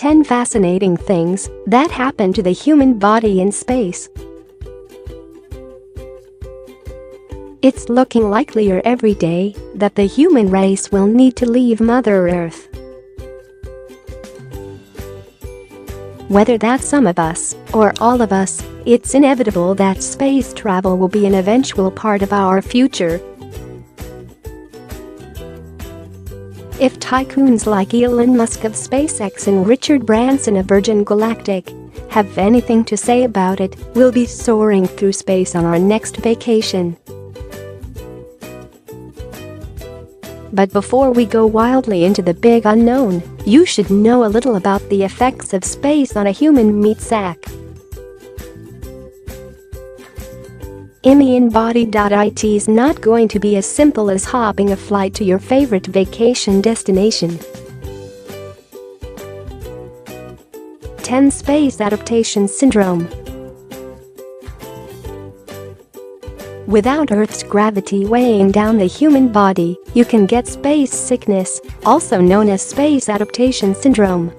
10 fascinating things that happen to the human body in space. It's looking likelier every day that the human race will need to leave Mother Earth. Whether that's some of us or all of us, it's inevitable that space travel will be an eventual part of our future. If tycoons like Elon Musk of SpaceX and Richard Branson of Virgin Galactic have anything to say about it, we'll be soaring through space on our next vacation. But before we go wildly into the big unknown, you should know a little about the effects of space on a human meat sack. InBody.it is not going to be as simple as hopping a flight to your favorite vacation destination. 10 Space Adaptation Syndrome. Without Earth's gravity weighing down the human body, you can get space sickness, also known as space adaptation syndrome.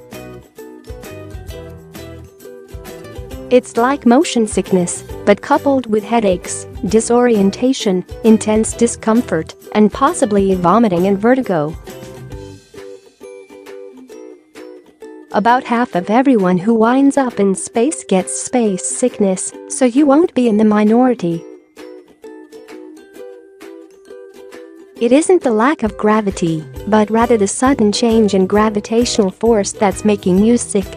It's like motion sickness, but coupled with headaches, disorientation, intense discomfort, and possibly vomiting and vertigo. About half of everyone who winds up in space gets space sickness, so you won't be in the minority. It isn't the lack of gravity, but rather the sudden change in gravitational force that's making you sick.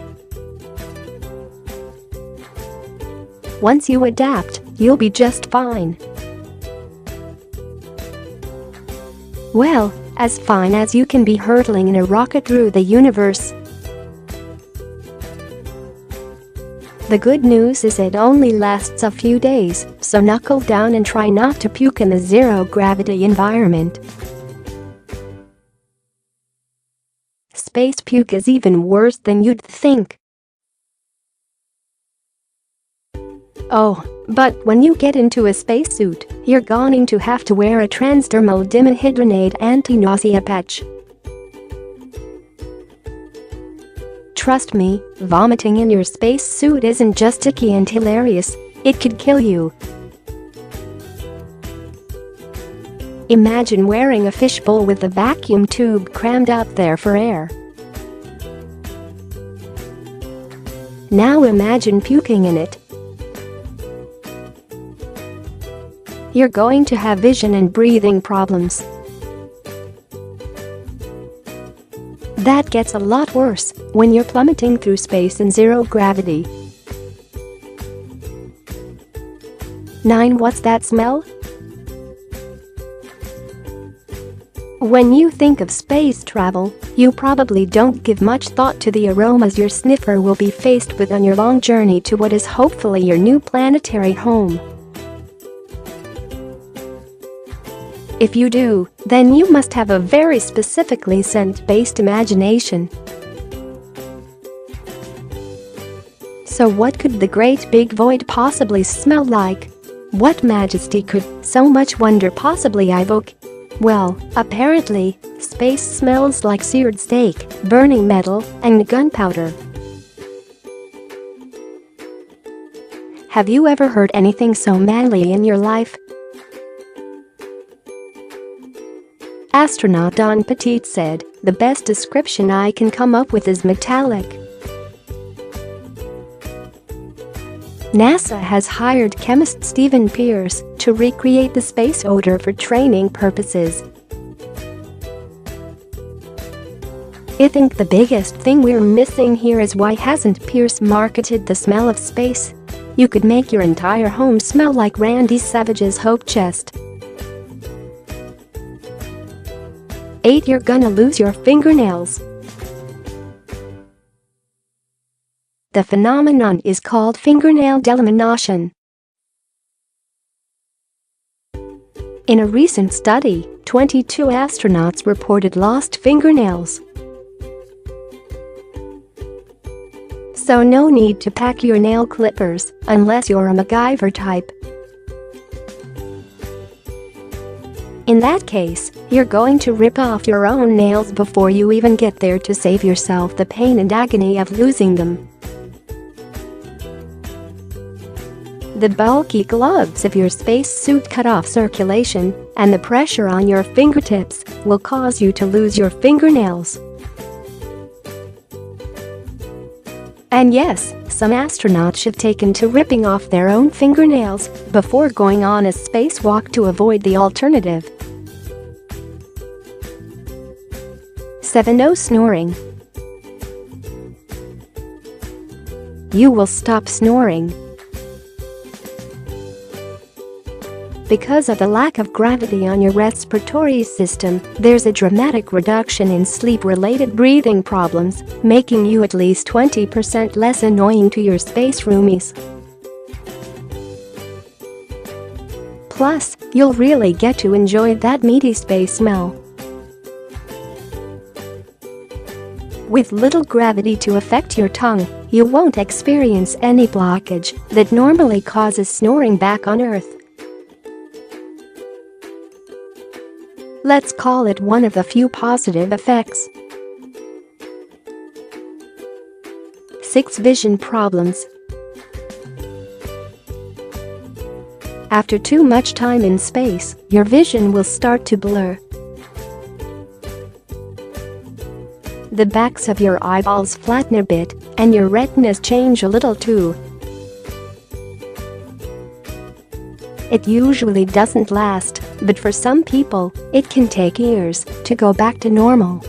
Once you adapt, you'll be just fine. Well, as fine as you can be hurtling in a rocket through the universe. The good news is it only lasts a few days, so knuckle down and try not to puke in the zero-gravity environment. Space puke is even worse than you'd think. Oh, but when you get into a spacesuit, you're going to have to wear a transdermal dihydrogenate anti-nausea patch. Trust me, vomiting in your spacesuit isn't just icky and hilarious, it could kill you. Imagine wearing a fishbowl with a vacuum tube crammed up there for air. Now imagine puking in it. You're going to have vision and breathing problems. That gets a lot worse when you're plummeting through space in zero gravity. 9. What's that smell? When you think of space travel, you probably don't give much thought to the aromas your sniffer will be faced with on your long journey to what is hopefully your new planetary home. If you do, then you must have a very specifically scent-based imagination. So what could the great big void possibly smell like? What majesty could so much wonder possibly evoke? Well, apparently, space smells like seared steak, burning metal, and gunpowder. Have you ever heard anything so manly in your life? Astronaut Don Petit said, "The best description I can come up with is metallic." NASA has hired chemist Stephen Pierce to recreate the space odor for training purposes. I think the biggest thing we're missing here is why hasn't Pierce marketed the smell of space? You could make your entire home smell like Randy Savage's Hope Chest. 8. You're gonna lose your fingernails. The phenomenon is called fingernail delamination. In a recent study, 22 astronauts reported lost fingernails. So no need to pack your nail clippers unless you're a MacGyver type. In that case, you're going to rip off your own nails before you even get there to save yourself the pain and agony of losing them. The bulky gloves of your spacesuit cut off circulation, and the pressure on your fingertips will cause you to lose your fingernails. And yes, some astronauts have taken to ripping off their own fingernails before going on a spacewalk to avoid the alternative. 7. No snoring. You will stop snoring. Because of the lack of gravity on your respiratory system, there's a dramatic reduction in sleep-related breathing problems, making you at least 20% less annoying to your space roomies. Plus, you'll really get to enjoy that meaty space smell. With little gravity to affect your tongue, you won't experience any blockage that normally causes snoring back on Earth. Let's call it one of the few positive effects. 6. Vision problems. After too much time in space, your vision will start to blur. The backs of your eyeballs flatten a bit, and your retinas change a little too. It usually doesn't last, but for some people, it can take years to go back to normal.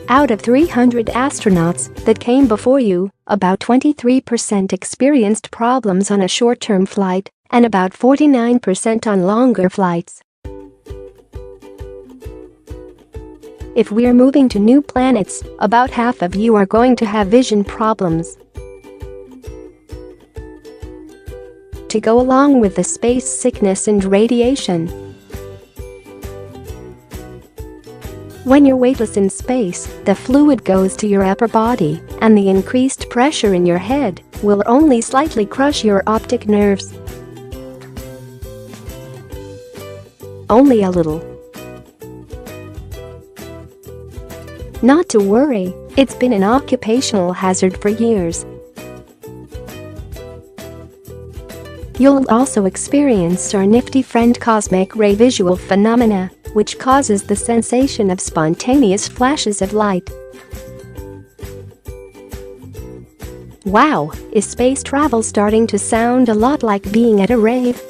Out of 300 astronauts that came before you, about 23% experienced problems on a short-term flight, and about 49% on longer flights. If we're moving to new planets, about half of you are going to have vision problems. To go along with the space sickness and radiation. When you're weightless in space, the fluid goes to your upper body, and the increased pressure in your head will only slightly crush your optic nerves. Only a little. Not to worry, it's been an occupational hazard for years. You'll also experience our nifty friend cosmic ray visual phenomena, which causes the sensation of spontaneous flashes of light. Wow, is space travel starting to sound a lot like being at a rave?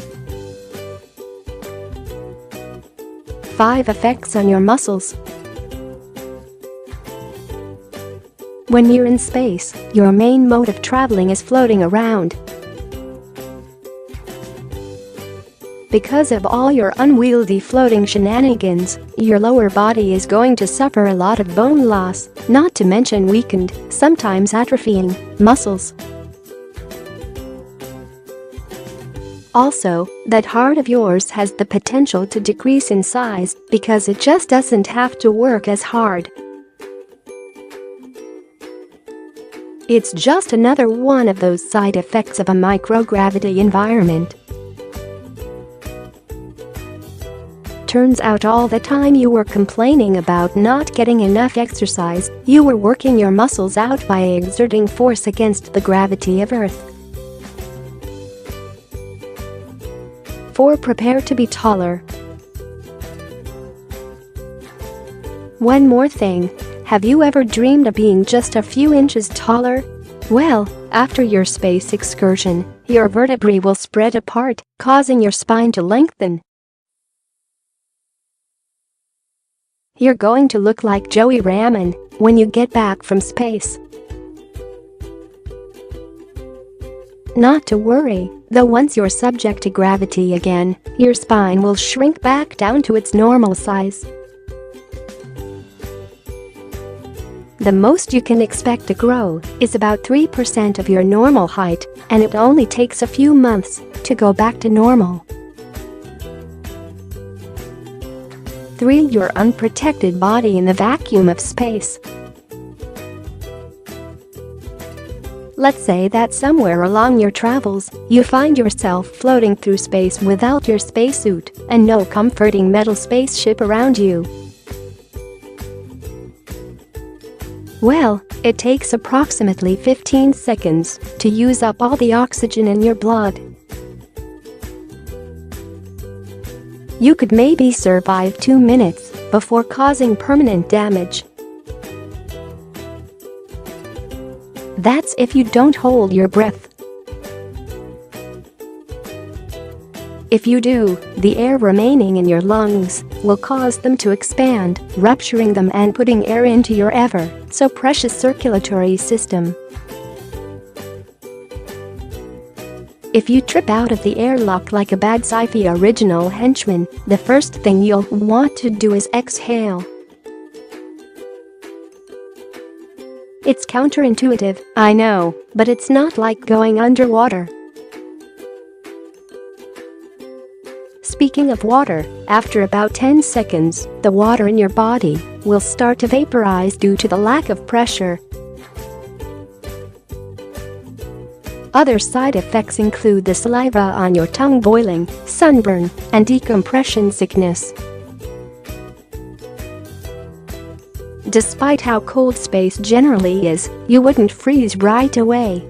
5. Effects on your muscles. When you're in space, your main mode of traveling is floating around. Because of all your unwieldy floating shenanigans, your lower body is going to suffer a lot of bone loss, not to mention weakened, sometimes atrophying, muscles. Also, that heart of yours has the potential to decrease in size because it just doesn't have to work as hard. It's just another one of those side effects of a microgravity environment. Turns out all the time you were complaining about not getting enough exercise, you were working your muscles out by exerting force against the gravity of Earth. 4. Prepare to be taller. One more thing, have you ever dreamed of being just a few inches taller? Well, after your space excursion, your vertebrae will spread apart, causing your spine to lengthen. You're going to look like Joey Ramen when you get back from space. Not to worry, though once you're subject to gravity again, your spine will shrink back down to its normal size. The most you can expect to grow is about 3% of your normal height, and it only takes a few months to go back to normal. 3. Your unprotected body in the vacuum of space. Let's say that somewhere along your travels, you find yourself floating through space without your spacesuit and no comforting metal spaceship around you. Well, it takes approximately 15 seconds to use up all the oxygen in your blood. You could maybe survive 2 minutes before causing permanent damage. That's if you don't hold your breath. If you do, the air remaining in your lungs will cause them to expand, rupturing them and putting air into your ever-so-precious circulatory system. If you trip out of the airlock like a bad sci-fi original henchman, the first thing you'll want to do is exhale. It's counterintuitive, I know, but it's not like going underwater. Speaking of water, after about 10 seconds, the water in your body will start to vaporize due to the lack of pressure. Other side effects include the saliva on your tongue boiling, sunburn, and decompression sickness. Despite how cold space generally is, you wouldn't freeze right away.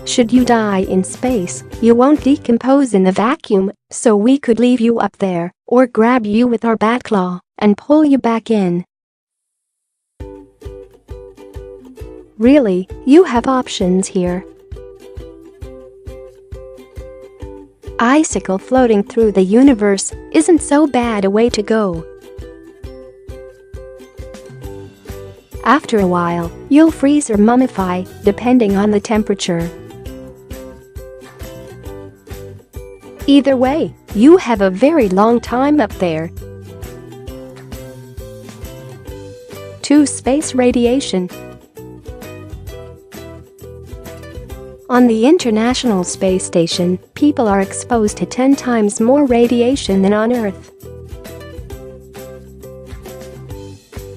Should you die in space, you won't decompose in the vacuum, so we could leave you up there, or grab you with our bat claw and pull you back in. Really, you have options here. Icicle floating through the universe isn't so bad a way to go. After a while, you'll freeze or mummify, depending on the temperature. Either way, you have a very long time up there. 2. Space radiation. On the International Space Station, people are exposed to 10 times more radiation than on Earth.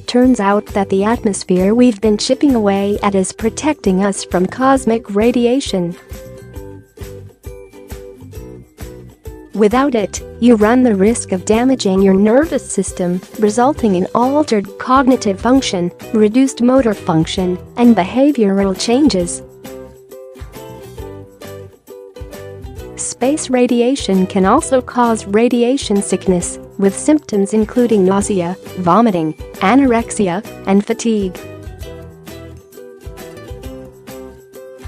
Turns out that the atmosphere we've been chipping away at is protecting us from cosmic radiation. Without it, you run the risk of damaging your nervous system, resulting in altered cognitive function, reduced motor function, and behavioral changes. Space radiation can also cause radiation sickness, with symptoms including nausea, vomiting, anorexia, and fatigue.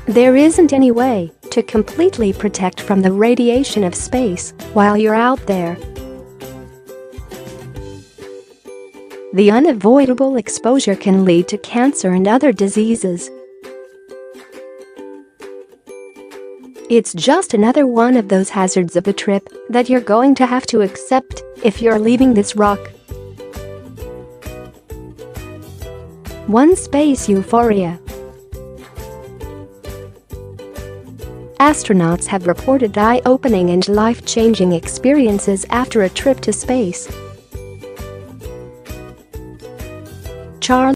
There isn't any way to completely protect from the radiation of space while you're out there. The unavoidable exposure can lead to cancer and other diseases. It's just another one of those hazards of the trip that you're going to have to accept if you're leaving this rock. 1. Space euphoria. Astronauts have reported eye-opening and life-changing experiences after a trip to space. Charles